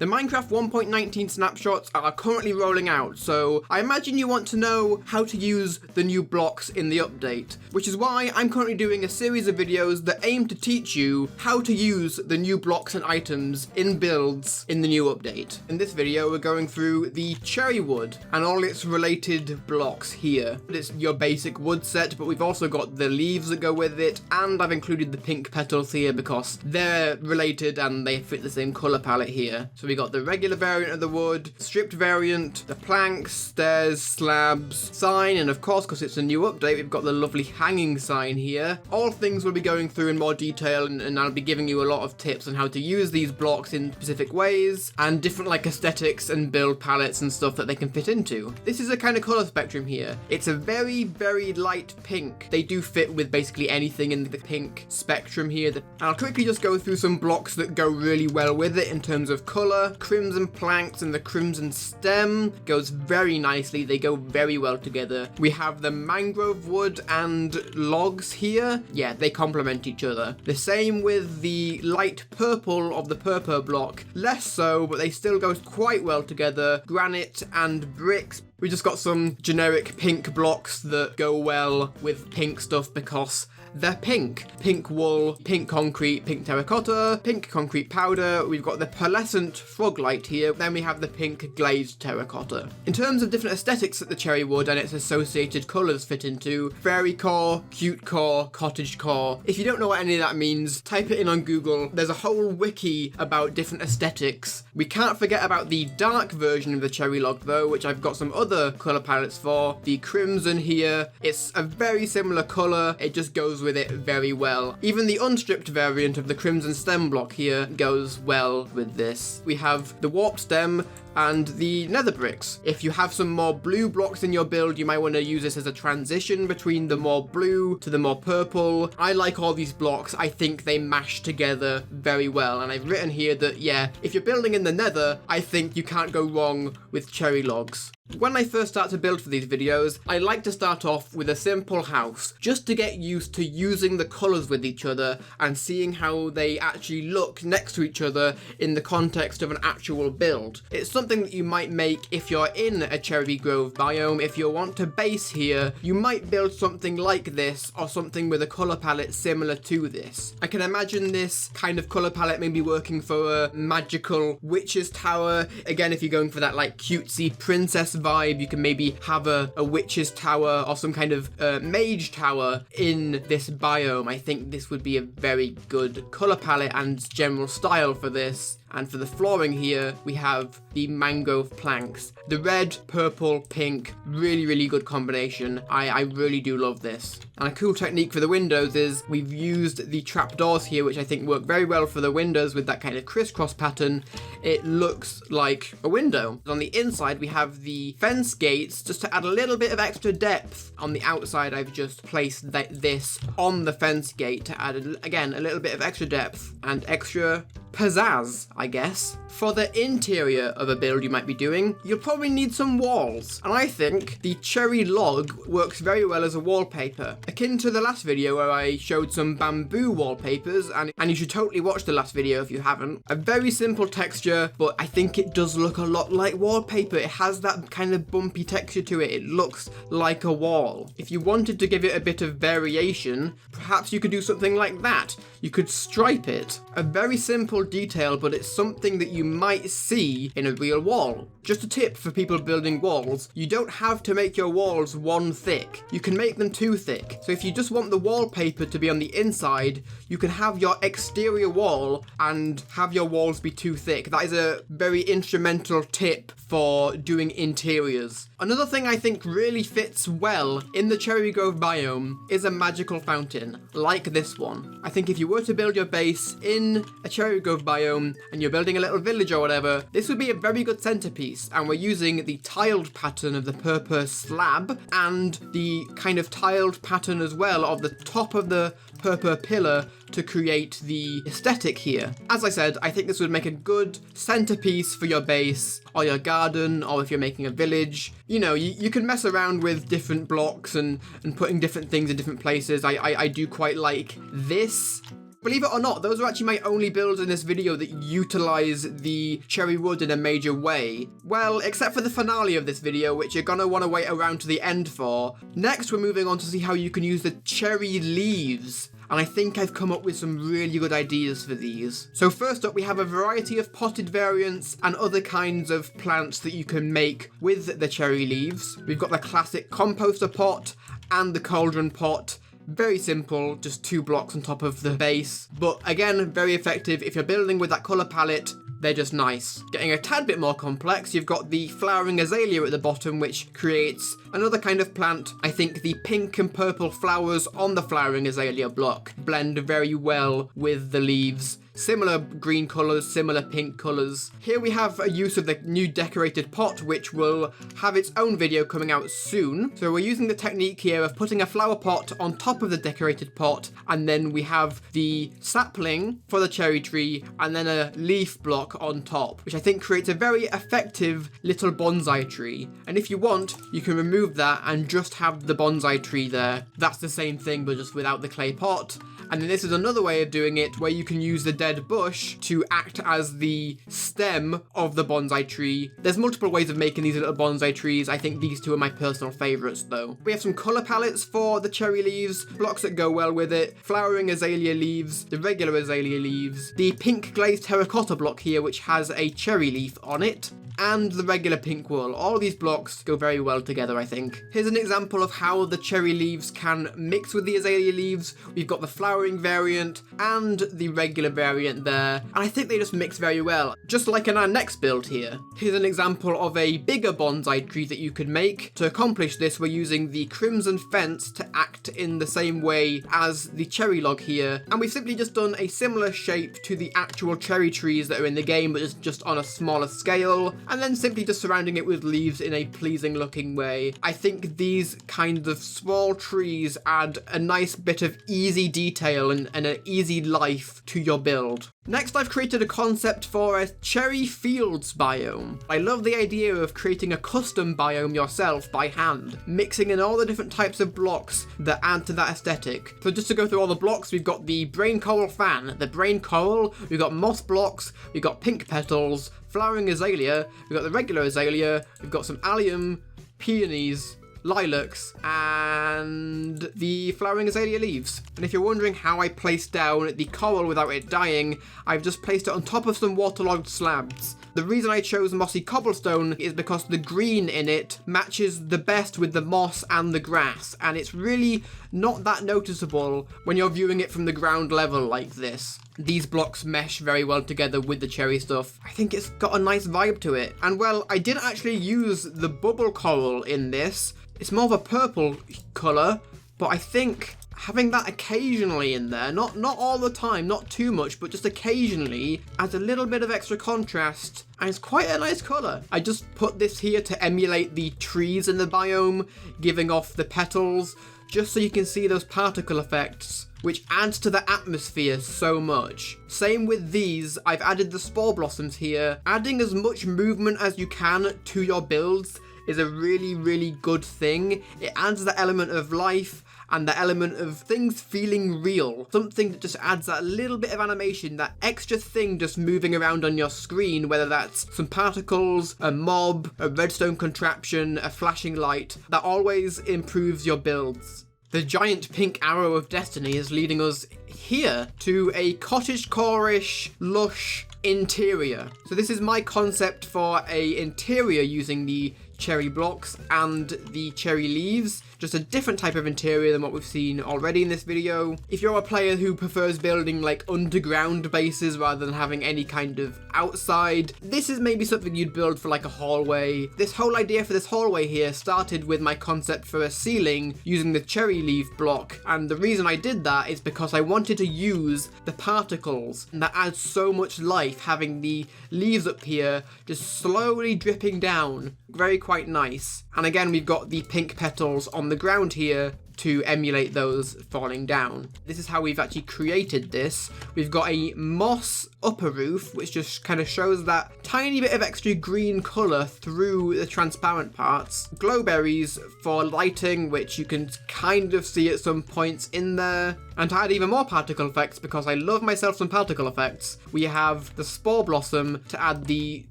The Minecraft 1.19 snapshots are currently rolling out, so I imagine you want to know how to use the new blocks in the update, which is why I'm currently doing a series of videos that aim to teach you how to use the new blocks and items in builds in the new update. In this video, we're going through the cherry wood and all its related blocks here. It's your basic wood set, but we've also got the leaves that go with it, and I've included the pink petals here because they're related and they fit the same color palette here. So we got the regular variant of the wood, stripped variant, the planks, stairs, slabs, sign, and of course, because it's a new update, we've got the lovely hanging sign here. All things we'll be going through in more detail, and I'll be giving you a lot of tips on how to use these blocks in specific ways, and different aesthetics and build palettes and stuff that they can fit into. This is a kind of color spectrum here. It's a very, very light pink. They do fit with basically anything in the pink spectrum here. I'll quickly just go through some blocks that go really well with it in terms of color. Crimson planks and the crimson stem goes very nicely. They go very well together. We have the mangrove wood and logs here. Yeah, they complement each other. The same with the light purple of the purple block. Less so, but they still go quite well together. Granite and bricks. We just got some generic pink blocks that go well with pink stuff because they're pink. Pink wool, pink concrete, pink terracotta, pink concrete powder. We've got the pearlescent frog light here. Then we have the pink glazed terracotta. In terms of different aesthetics that the cherry wood and its associated colours fit into, fairy core, cute core, cottage core. If you don't know what any of that means, type it in on Google. There's a whole wiki about different aesthetics. We can't forget about the dark version of the cherry log though, which I've got some other colour palettes for. The crimson here, it's a very similar colour. It just goes with it very well. Even the unstripped variant of the crimson stem block here goes well with this. We have the warped stem and the nether bricks. If you have some more blue blocks in your build, you might want to use this as a transition between the more blue to the more purple. I like all these blocks. I think they mash together very well, and I've written here that, yeah, if you're building in the nether, I think you can't go wrong with cherry logs. When I first start to build for these videos, I like to start off with a simple house, just to get used to using the colours with each other and seeing how they actually look next to each other in the context of an actual build. It's something that you might make if you're in a cherry grove biome. If you want to base here, you might build something like this or something with a colour palette similar to this. I can imagine this kind of colour palette maybe working for a magical witch's tower. Again, if you're going for that cutesy princess vibe, you can maybe have a witch's tower or some kind of mage tower in this biome. I think this would be a very good colour palette and general style for this. And for the flooring here, we have the mangrove planks. The red, purple, pink, really, really good combination. I really do love this. And a cool technique for the windows is we've used the trapdoors here, which I think work very well for the windows with that kind of crisscross pattern. It looks like a window. On the inside, we have the fence gates, just to add a little bit of extra depth. On the outside, I've just placed this on the fence gate to add, again, a little bit of extra depth and extra pizzazz, I guess. For the interior of a build you might be doing, you'll probably need some walls, and I think the cherry log works very well as a wallpaper. Akin to the last video where I showed some bamboo wallpapers, and you should totally watch the last video if you haven't. A very simple texture, but I think it does look a lot like wallpaper. It has that kind of bumpy texture to it. It looks like a wall. If you wanted to give it a bit of variation, perhaps you could do something like that. You could stripe it. A very simple detail, but it's something that you might see in a real wall. Just a tip for people building walls, you don't have to make your walls one thick. You can make them two thick. So if you just want the wallpaper to be on the inside, you can have your exterior wall and have your walls be too thick. That is a very instrumental tip for doing interiors. Another thing I think really fits well in the cherry grove biome is a magical fountain, like this one. I think if you were to build your base in a cherry grove biome and you're building a little village or whatever, this would be a very good centerpiece, and we're using the tiled pattern of the purple slab and the kind of tiled pattern as well of the top of the purple pillar to create the aesthetic here. As I said, I think this would make a good centerpiece for your base or your garden, or if you're making a village. You know, you can mess around with different blocks and putting different things in different places. I do quite like this Believe it or not, those are actually my only builds in this video that utilize the cherry wood in a major way. Well, except for the finale of this video, which you're gonna wanna wait around to the end for. Next, we're moving on to see how you can use the cherry leaves. And I think I've come up with some really good ideas for these. So first up, we have a variety of potted variants and other kinds of plants that you can make with the cherry leaves. We've got the classic composter pot and the cauldron pot. Very simple, just 2 blocks on top of the base. But again, very effective if you're building with that colour palette. They're just nice. Getting a tad bit more complex, you've got the flowering azalea at the bottom, which creates another kind of plant. I think the pink and purple flowers on the flowering azalea block blend very well with the leaves. Similar green colours, similar pink colours. Here we have a use of the new decorated pot, which will have its own video coming out soon. So we're using the technique here of putting a flower pot on top of the decorated pot, and then we have the sapling for the cherry tree, and then a leaf block on top, which I think creates a very effective little bonsai tree. And if you want, you can remove that and just have the bonsai tree there. That's the same thing, but just without the clay pot. And then this is another way of doing it where you can use the dead bush to act as the stem of the bonsai tree. There's multiple ways of making these little bonsai trees. I think these two are my personal favourites though. We have some colour palettes for the cherry leaves, blocks that go well with it, flowering azalea leaves, the regular azalea leaves, the pink glazed terracotta block here which has a cherry leaf on it, and the regular pink wool. All of these blocks go very well together, I think. Here's an example of how the cherry leaves can mix with the azalea leaves. We've got the flowering variant and the regular variant there, and I think they just mix very well, just like in our next build here. Here's an example of a bigger bonsai tree that you could make. To accomplish this, we're using the crimson fence to act in the same way as the cherry log here, and we've simply just done a similar shape to the actual cherry trees that are in the game, but it's just on a smaller scale, and then simply just surrounding it with leaves in a pleasing looking way. I think these kinds of small trees add a nice bit of easy detail and an easy life to your build. Next, I've created a concept for a cherry fields biome. I love the idea of creating a custom biome yourself by hand, mixing in all the different types of blocks that add to that aesthetic. So just to go through all the blocks, we've got the brain coral fan, the brain coral, we've got moss blocks, we've got pink petals, flowering azalea, we've got the regular azalea, we've got some allium, peonies, lilacs, and the flowering azalea leaves. And if you're wondering how I placed down the coral without it dying, I've just placed it on top of some waterlogged slabs. The reason I chose mossy cobblestone is because the green in it matches the best with the moss and the grass, and it's really not that noticeable when you're viewing it from the ground level like this. These blocks mesh very well together with the cherry stuff. I think it's got a nice vibe to it. And well, I didn't actually use the bubble coral in this. It's more of a purple colour, but I think having that occasionally in there, not all the time, not too much, but just occasionally, adds a little bit of extra contrast, and it's quite a nice colour. I just put this here to emulate the trees in the biome, giving off the petals, just so you can see those particle effects, which adds to the atmosphere so much. Same with these, I've added the spore blossoms here. Adding as much movement as you can to your builds is a really, really good thing. It adds the element of life and the element of things feeling real. Something that just adds that little bit of animation, that extra thing just moving around on your screen, whether that's some particles, a mob, a redstone contraption, a flashing light, that always improves your builds. The giant pink arrow of destiny is leading us here to a cottagecore-ish, lush interior. So this is my concept for a interior using the cherry blocks and the cherry leaves. Just a different type of interior than what we've seen already in this video. If you're a player who prefers building like underground bases rather than having any kind of outside, this is maybe something you'd build for like a hallway. This whole idea for this hallway here started with my concept for a ceiling using the cherry leaf block, and the reason I did that is because I wanted to use the particles, and that adds so much life having the leaves up here just slowly dripping down. Very quite nice. And again, we've got the pink petals on the ground here to emulate those falling down. This is how we've actually created this. We've got a moss upper roof, which just kind of shows that tiny bit of extra green colour through the transparent parts. Glowberries for lighting, which you can kind of see at some points in there. And to add even more particle effects, because I love myself some particle effects, we have the spore blossom to add the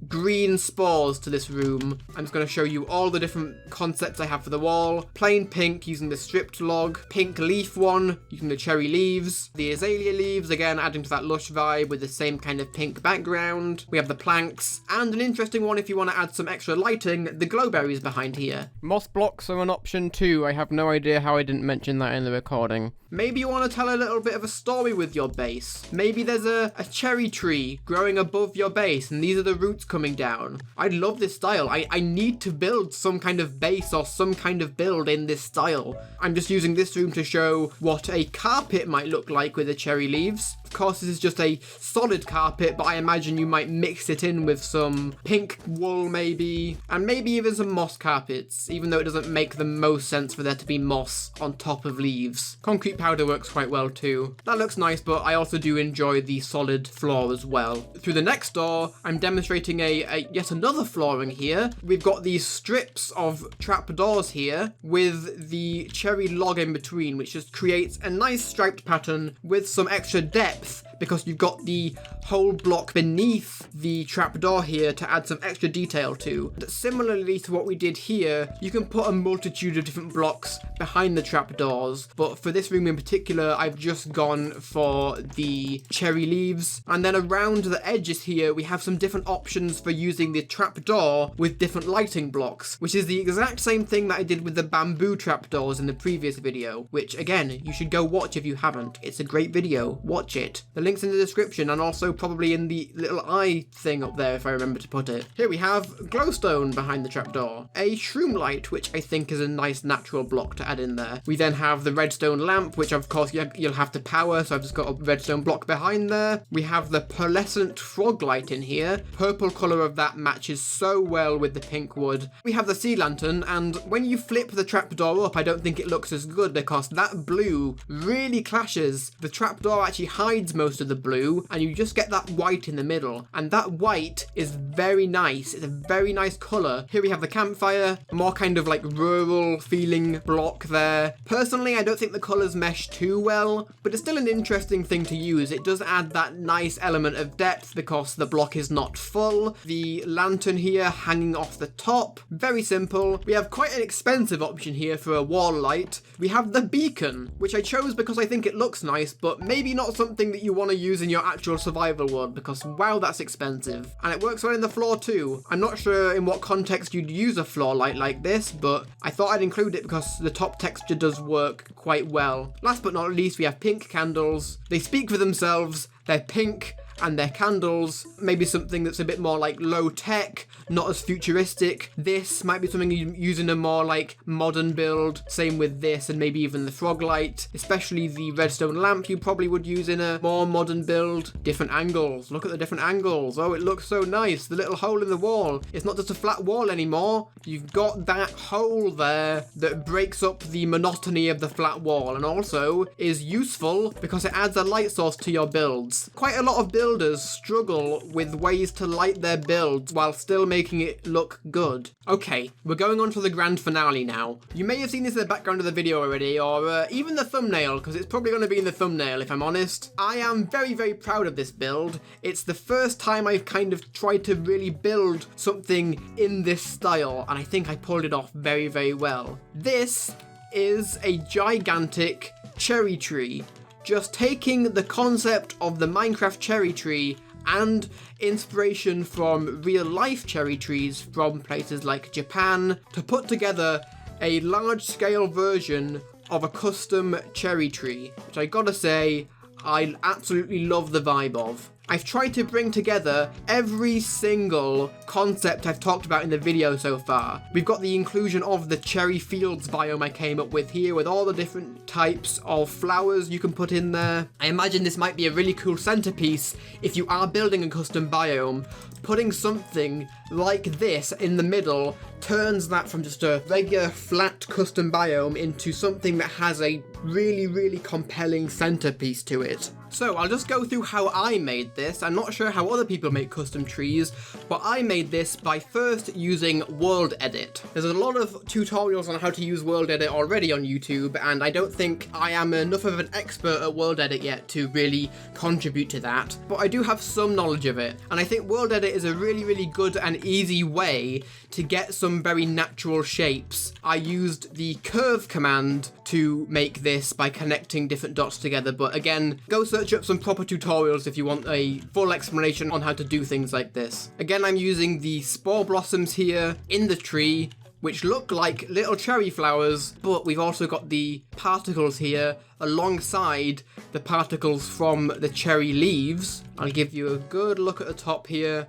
green spores to this room. I'm just going to show you all the different concepts I have for the wall. Plain pink using the stripped log, pink leaf one using the cherry leaves, the azalea leaves, again adding to that lush vibe with the same kind of pink background. We have the planks, and an interesting one if you want to add some extra lighting, the glowberries behind here. Moss blocks are an option too. I have no idea how I didn't mention that in the recording. Maybe you want to tell a little bit of a story with your base. Maybe there's a cherry tree growing above your base and these are the roots coming down. I love this style. I need to build some kind of base or some kind of build in this style. I'm just using this room to show what a carpet might look like with the cherry leaves. Of course, this is just a solid carpet, but I imagine you might mix it in with some pink wool maybe, and maybe even some moss carpets, even though it doesn't make the most sense for there to be moss on top of leaves. Concrete powder works quite well too. That looks nice, but I also do enjoy the solid floor as well. Through the next door, I'm demonstrating yet another flooring here. We've got these strips of trapdoors here with the cherry log in between, which just creates a nice striped pattern with some extra depth, because you've got the whole block beneath the trapdoor here to add some extra detail to. Similarly to what we did here, you can put a multitude of different blocks behind the trapdoors, but for this room in particular, I've just gone for the cherry leaves. And then around the edges here, we have some different options for using the trapdoor with different lighting blocks, which is the exact same thing that I did with the bamboo trapdoors in the previous video, which again, you should go watch if you haven't. It's a great video, watch it. The link's in the description and also probably in the little eye thing up there if I remember to put it. Here we have glowstone behind the trapdoor, a shroom light, which I think is a nice natural block to add in there. We then have the redstone lamp, which of course you'll have to power, so I've just got a redstone block behind there. We have the pearlescent frog light in here. Purple colour of that matches so well with the pink wood. We have the sea lantern, and when you flip the trapdoor up, I don't think it looks as good because that blue really clashes. The trapdoor actually hides most of the blue, and you just get that white in the middle, and that white is very nice. It's a very nice colour. Here we have the campfire, more kind of like rural feeling block there. Personally, I don't think the colours mesh too well, but it's still an interesting thing to use. It does add that nice element of depth because the block is not full. The lantern here hanging off the top, very simple. We have quite an expensive option here for a wall light. We have the beacon, which I chose because I think it looks nice, but maybe not something that you want to use in your actual survival world because wow, that's expensive. And it works well in the floor too. I'm not sure in what context you'd use a floor light like this, but I thought I'd include it because the top texture does work quite well. Last but not least, we have pink candles. They speak for themselves. They're pink and they're candles. Maybe something that's a bit more like low tech, not as futuristic. This might be something you use in a more like modern build. Same with this and maybe even the frog light, especially the redstone lamp you probably would use in a more modern build. Different angles. Look at the different angles. Oh, it looks so nice. The little hole in the wall. It's not just a flat wall anymore. You've got that hole there that breaks up the monotony of the flat wall and also is useful because it adds a light source to your builds. Quite a lot of builds struggle with ways to light their builds while still making it look good. Okay, we're going on to the grand finale now. You may have seen this in the background of the video already, or even the thumbnail, because it's probably going to be in the thumbnail if I'm honest. I am very, very proud of this build. It's the first time I've kind of tried to really build something in this style, and I think I pulled it off very, very well. This is a gigantic cherry tree. Just taking the concept of the Minecraft cherry tree and inspiration from real life cherry trees from places like Japan to put together a large scale version of a custom cherry tree, which I gotta say, I absolutely love the vibe of. I've tried to bring together every single concept I've talked about in the video so far. We've got the inclusion of the cherry fields biome I came up with here with all the different types of flowers you can put in there. I imagine this might be a really cool centerpiece if you are building a custom biome. Putting something like this in the middle turns that from just a regular flat custom biome into something that has a really compelling centerpiece to it. So I'll just go through how I made this. I'm not sure how other people make custom trees, but I made this by first using World Edit. There's a lot of tutorials on how to use World Edit already on YouTube, and I don't think I am enough of an expert at World Edit yet to really contribute to that, but I do have some knowledge of it, and I think World Edit is a really good and easy way to get some very natural shapes. I used the curve command to make this by connecting different dots together, but again, go search up some proper tutorials if you want a full explanation on how to do things like this. Again, I'm using the spore blossoms here in the tree, which look like little cherry flowers, but we've also got the particles here alongside the particles from the cherry leaves. I'll give you a good look at the top here.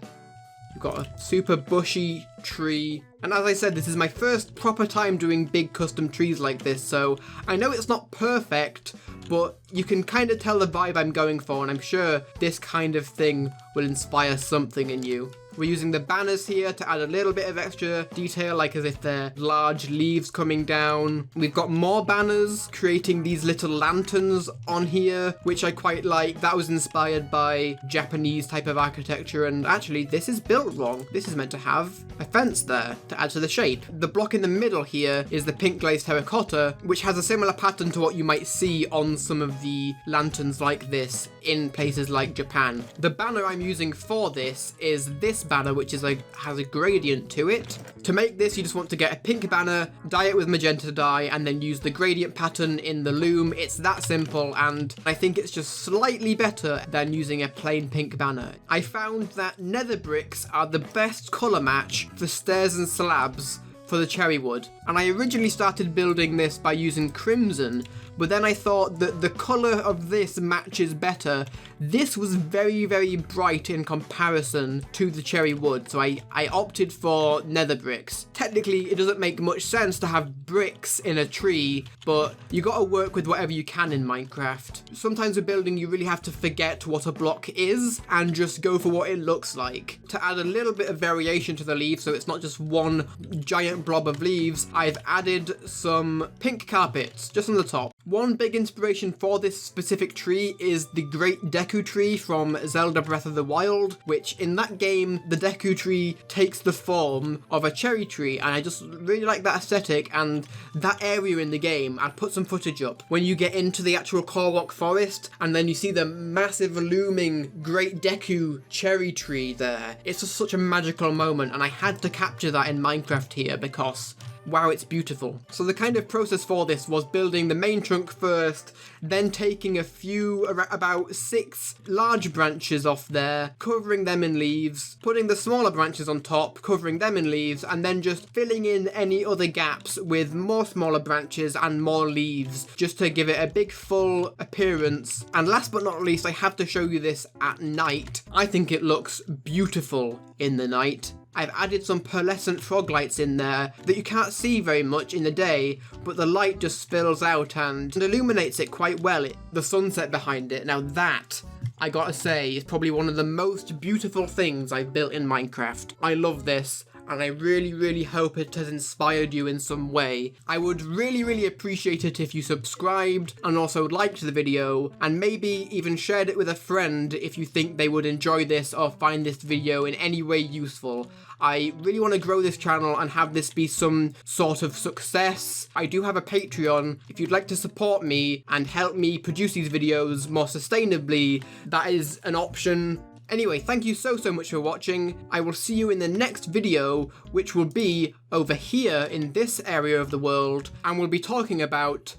We've got a super bushy tree. And as I said, this is my first proper time doing big custom trees like this, so I know it's not perfect, but you can kind of tell the vibe I'm going for, and I'm sure this kind of thing will inspire something in you. We're using the banners here to add a little bit of extra detail, like as if they're large leaves coming down. We've got more banners creating these little lanterns on here, which I quite like. That was inspired by Japanese type of architecture, and actually this is built wrong. This is meant to have a fence there to add to the shape. The block in the middle here is the pink glazed terracotta, which has a similar pattern to what you might see on some of the lanterns like this in places like Japan. The banner I'm using for this is this banner, which is has a gradient to it. To make this, you just want to get a pink banner, dye it with magenta dye, and then use the gradient pattern in the loom. It's that simple, and I think it's just slightly better than using a plain pink banner. I found that nether bricks are the best colour match for stairs and slabs for the cherry wood, and I originally started building this by using crimson, but then I thought that the colour of this matches better. This was very bright in comparison to the cherry wood, so I opted for nether bricks. Technically, it doesn't make much sense to have bricks in a tree, but you gotta work with whatever you can in Minecraft. Sometimes with building, you really have to forget what a block is and just go for what it looks like. To add a little bit of variation to the leaves, so it's not just one giant blob of leaves, I've added some pink carpets just on the top. One big inspiration for this specific tree is the Great Deku Tree from Zelda Breath of the Wild, which in that game, the Deku Tree takes the form of a cherry tree, and I just really like that aesthetic and that area in the game. I'd put some footage up when you get into the actual Korok forest, and then you see the massive looming Great Deku cherry tree there. It's just such a magical moment, and I had to capture that in Minecraft here because wow, it's beautiful. So the kind of process for this was building the main trunk first, then taking a few, about 6 large branches off there, covering them in leaves, putting the smaller branches on top, covering them in leaves, and then just filling in any other gaps with more smaller branches and more leaves, just to give it a big full appearance. And last but not least, I have to show you this at night. I think it looks beautiful in the night. I've added some pearlescent frog lights in there that you can't see very much in the day, but the light just spills out and illuminates it quite well, the sunset behind it. Now that, I gotta say, is probably one of the most beautiful things I've built in Minecraft. I love this, and I really hope it has inspired you in some way. I would really appreciate it if you subscribed and also liked the video, and maybe even shared it with a friend if you think they would enjoy this or find this video in any way useful. I really want to grow this channel and have this be some sort of success. I do have a Patreon. If you'd like to support me and help me produce these videos more sustainably, that is an option. Anyway, thank you so much for watching. I will see you in the next video, which will be over here in this area of the world, and we'll be talking about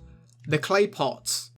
the clay pots.